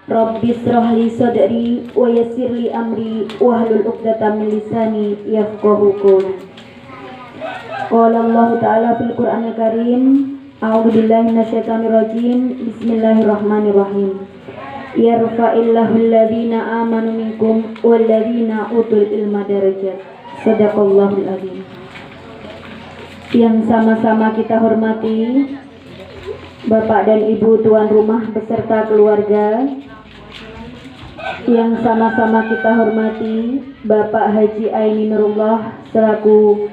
Rabbi shrah li sadri wa yassir li amri wahlul 'uqdatam min lisani yafqahu qawli. Qala Allah Ta'ala fil Qur'anil Karim, a'udzu billahi minasyaitonir rajim. Bismillahirrahmanirrahim. Yarfa'illahu alladhina amanu minkum walladhina utul ilma darajat. Shadaqallahul azim. Yang sama-sama kita hormati Bapak dan Ibu tuan rumah beserta keluarga, yang sama-sama kita hormati Bapak Haji Aini Nurullah selaku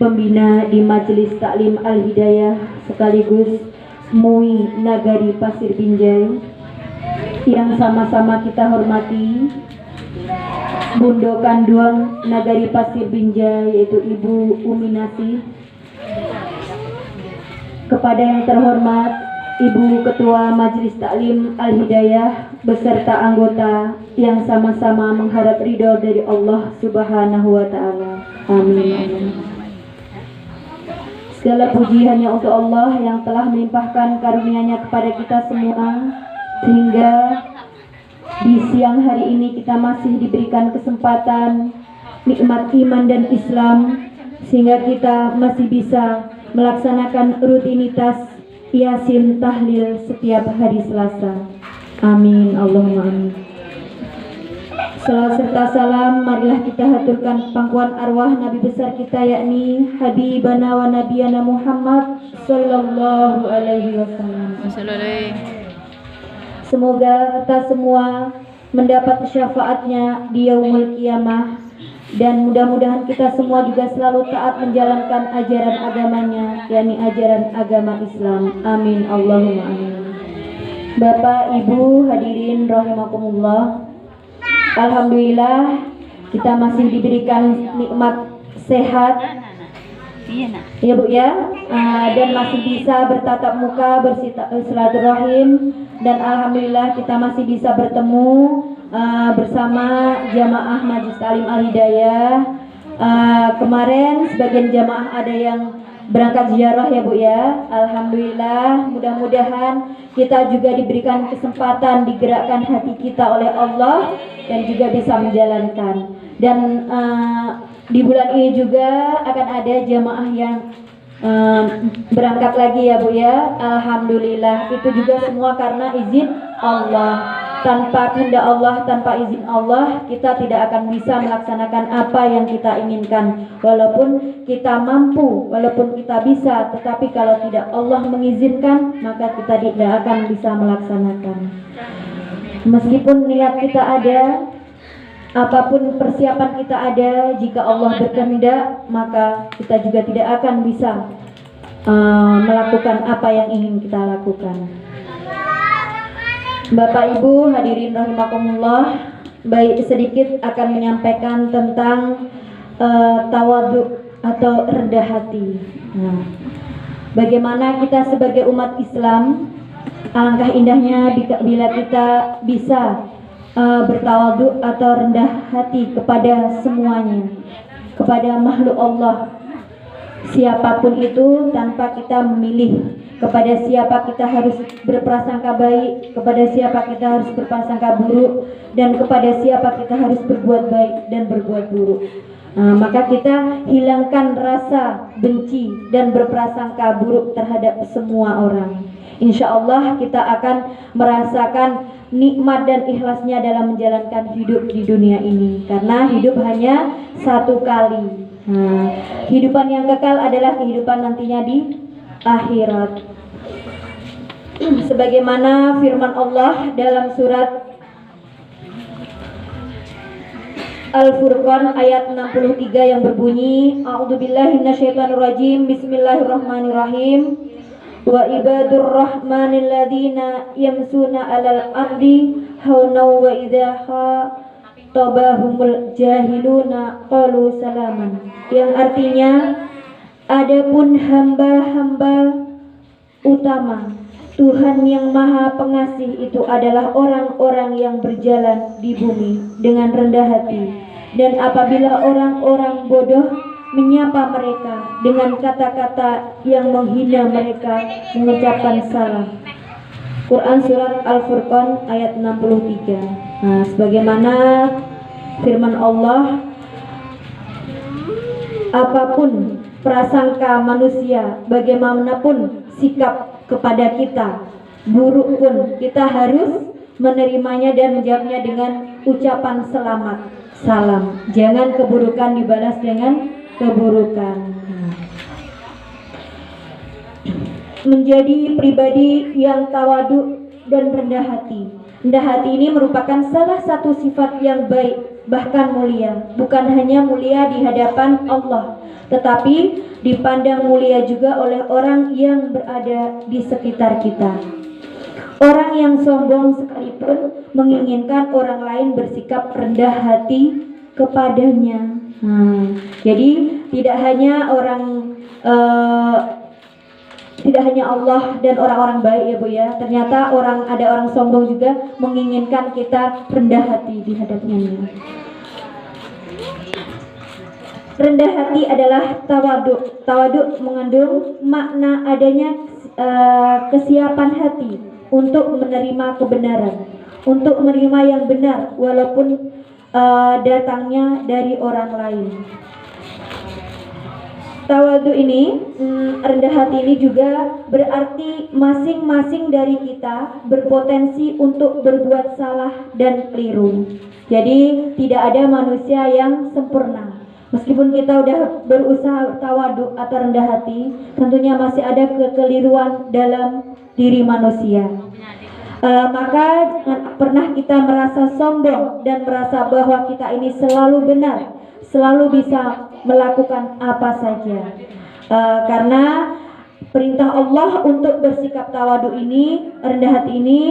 pembina di Majelis Taklim Al-Hidayah sekaligus MUI Nagari Pasir Binjai, yang sama-sama kita hormati Bundo Kanduang Nagari Pasir Binjai yaitu Ibu Uminasi, kepada yang terhormat Ibu Ketua Majelis Taklim Al-Hidayah beserta anggota yang sama-sama mengharap ridho dari Allah Subhanahu wa Ta'ala. Amin. Segala puji hanya untuk Allah yang telah melimpahkan karunia-Nya kepada kita semua, sehingga di siang hari ini kita masih diberikan kesempatan nikmat iman dan Islam, sehingga kita masih bisa melaksanakan rutinitas Yasin tahlil setiap hari Selasa. Amin, Allahumma amin. Salawat serta salam marilah kita haturkan pangkuan arwah Nabi besar kita, yakni Habibana wa Nabiyana Muhammad sallallahu alaihi wasallam. Semoga kita semua mendapat syafaatnya di yaumul qiyamah, dan mudah-mudahan kita semua juga selalu taat menjalankan ajaran agamanya, yakni ajaran agama Islam. Amin, Allahumma amin. Bapak, Ibu, hadirin rahimakumullah, alhamdulillah kita masih diberikan nikmat sehat ya Bu ya, dan masih bisa bertatap muka, bersilaturahim, dan alhamdulillah kita masih bisa bertemu bersama jamaah Majelis Taklim Al-Hidayah. Kemarin sebagian jamaah ada yang berangkat ziarah ya Bu ya. Alhamdulillah, mudah-mudahan kita juga diberikan kesempatan digerakkan hati kita oleh Allah dan juga bisa menjalankan. Dan di bulan ini juga akan ada jamaah yang berangkat lagi ya Bu ya. Alhamdulillah, itu juga semua karena izin Allah. Tanpa kehendak Allah, tanpa izin Allah, kita tidak akan bisa melaksanakan apa yang kita inginkan. Walaupun kita mampu, walaupun kita bisa, tetapi kalau tidak Allah mengizinkan, maka kita tidak akan bisa melaksanakan. Meskipun niat kita ada, apapun persiapan kita ada, jika Allah berkehendak, maka kita juga tidak akan bisa melakukan apa yang ingin kita lakukan. Bapak Ibu hadirin rahimakumullah, baik sedikit akan menyampaikan tentang tawadhu atau rendah hati. Bagaimana kita sebagai umat Islam, alangkah indahnya bila kita bisa bertawadhu atau rendah hati kepada semuanya, kepada makhluk Allah, siapapun itu, tanpa kita memilih kepada siapa kita harus berprasangka baik, kepada siapa kita harus berprasangka buruk, dan kepada siapa kita harus berbuat baik dan berbuat buruk. Maka kita hilangkan rasa benci dan berprasangka buruk terhadap semua orang. Insya Allah kita akan merasakan nikmat dan ikhlasnya dalam menjalankan hidup di dunia ini, karena hidup hanya satu kali. Kehidupan yang kekal adalah kehidupan nantinya di akhirat. Sebagaimana firman Allah dalam surat Al-Furqan ayat 63 yang berbunyi, a'udzubillahi minasyaitonirrajim, bismillahirrahmanirrahim, wa ibadur rahmanil ladzina yamsuna 'alal ardi hauna wa idza khatabahumul jahiluna qalu salaman, yang artinya adapun hamba-hamba utama Tuhan yang Maha Pengasih itu adalah orang-orang yang berjalan di bumi dengan rendah hati, dan apabila orang-orang bodoh menyapa mereka dengan kata-kata yang menghina mereka, mengucapkan salam. Quran surat Al-Furqan ayat 63. Nah, sebagaimana firman Allah, apapun prasangka manusia, bagaimanapun sikap kepada kita, buruk pun kita harus menerimanya dan menjawabnya dengan ucapan selamat, salam. Jangan keburukan dibalas dengan keburukan. Menjadi pribadi yang tawadu dan rendah hati. Rendah hati ini merupakan salah satu sifat yang baik, bahkan mulia. Bukan hanya mulia di hadapan Allah, tetapi dipandang mulia juga oleh orang yang berada di sekitar kita. Orang yang sombong sekalipun menginginkan orang lain bersikap rendah hati kepadanya. Jadi tidak hanya Allah dan orang-orang baik ya Bu ya. Ternyata ada orang sombong juga menginginkan kita rendah hati di hadapnya. Rendah hati adalah tawadu. Tawadu mengandung makna adanya kesiapan hati untuk menerima kebenaran, untuk menerima yang benar walaupun datangnya dari orang lain. Tawadu ini, rendah hati ini juga berarti masing-masing dari kita berpotensi untuk berbuat salah dan keliru. Jadi tidak ada manusia yang sempurna. Meskipun kita udah berusaha tawadu atau rendah hati, tentunya masih ada kekeliruan dalam diri manusia. Maka jangan pernah kita merasa sombong dan merasa bahwa kita ini selalu benar, selalu bisa melakukan apa saja. Karena perintah Allah untuk bersikap tawadu ini, rendah hati ini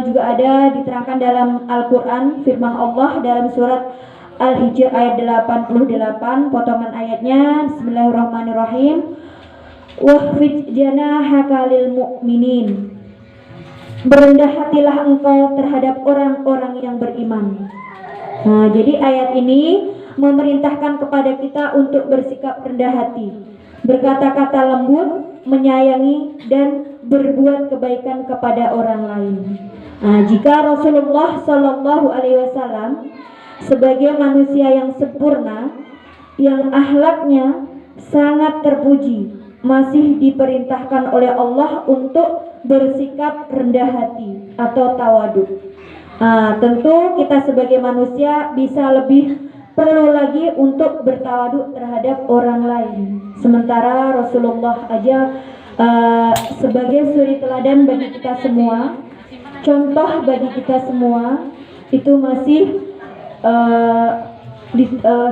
juga ada diterangkan dalam Al-Quran. Firman Allah dalam surat Al-Hijr ayat 88, potongan ayatnya. Bismillahirrahmanirrahim. Wahfid janahaka lil mu'minin. Berendah hatilah engkau terhadap orang-orang yang beriman. Nah, jadi ayat ini memerintahkan kepada kita untuk bersikap rendah hati, berkata-kata lembut, menyayangi dan berbuat kebaikan kepada orang lain. Nah, jika Rasulullah Shallallahu Alaihi Wasallam sebagai manusia yang sempurna, yang akhlaknya sangat terpuji, masih diperintahkan oleh Allah untuk bersikap rendah hati atau tawadu. Tentu kita sebagai manusia bisa lebih perlu lagi untuk bertawadu terhadap orang lain. Sementara Rasulullah aja sebagai suri teladan bagi kita semua, contoh bagi kita semua, itu masih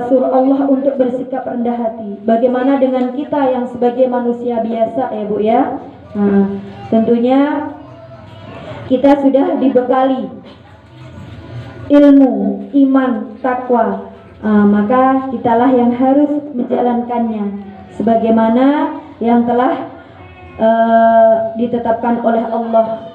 suruh Allah untuk bersikap rendah hati. Bagaimana dengan kita yang sebagai manusia biasa ya Bu ya? Tentunya kita sudah dibekali ilmu, iman, takwa, maka kitalah yang harus menjalankannya sebagaimana yang telah ditetapkan oleh Allah.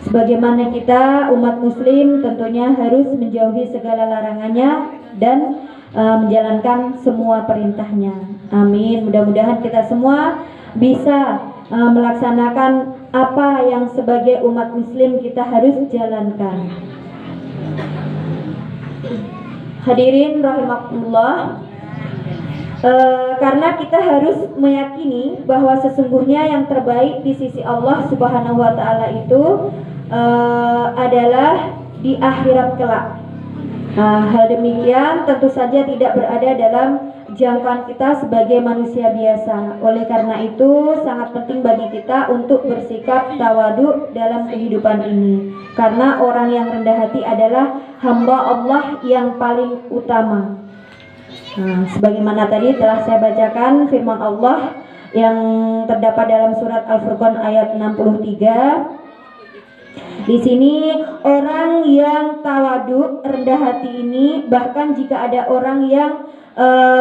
Sebagaimana kita umat muslim tentunya harus menjauhi segala larangannya dan menjalankan semua perintahnya. Amin. Mudah-mudahan kita semua bisa melaksanakan apa yang sebagai umat muslim kita harus jalankan. Hadirin rahimakumullah, karena kita harus meyakini bahwa sesungguhnya yang terbaik di sisi Allah Subhanahu wa Ta'ala itu adalah di akhirat kelak. Hal demikian tentu saja tidak berada dalam jangkauan kita sebagai manusia biasa. Oleh karena itu sangat penting bagi kita untuk bersikap tawadu dalam kehidupan ini. Karena orang yang rendah hati adalah hamba Allah yang paling utama. Sebagaimana tadi telah saya bacakan firman Allah yang terdapat dalam surat Al-Furqan ayat 63. Di sini orang yang tawadu, rendah hati ini, bahkan jika ada orang yang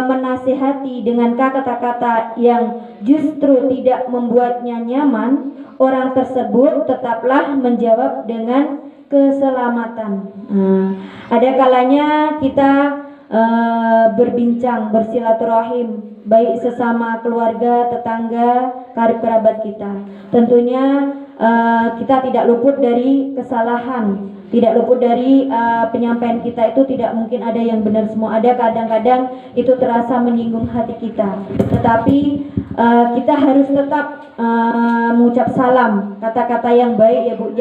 menasihati dengan kata-kata yang justru tidak membuatnya nyaman, orang tersebut tetaplah menjawab dengan keselamatan. Ada kalanya kita berbincang, bersilaturahim, baik sesama keluarga, tetangga, karib kerabat kita. Tentunya kita tidak luput dari kesalahan, tidak luput dari penyampaian kita itu tidak mungkin ada yang benar semua. Ada kadang-kadang itu terasa menyinggung hati kita, tetapi kita harus tetap mengucap salam, kata-kata yang baik ya Bu.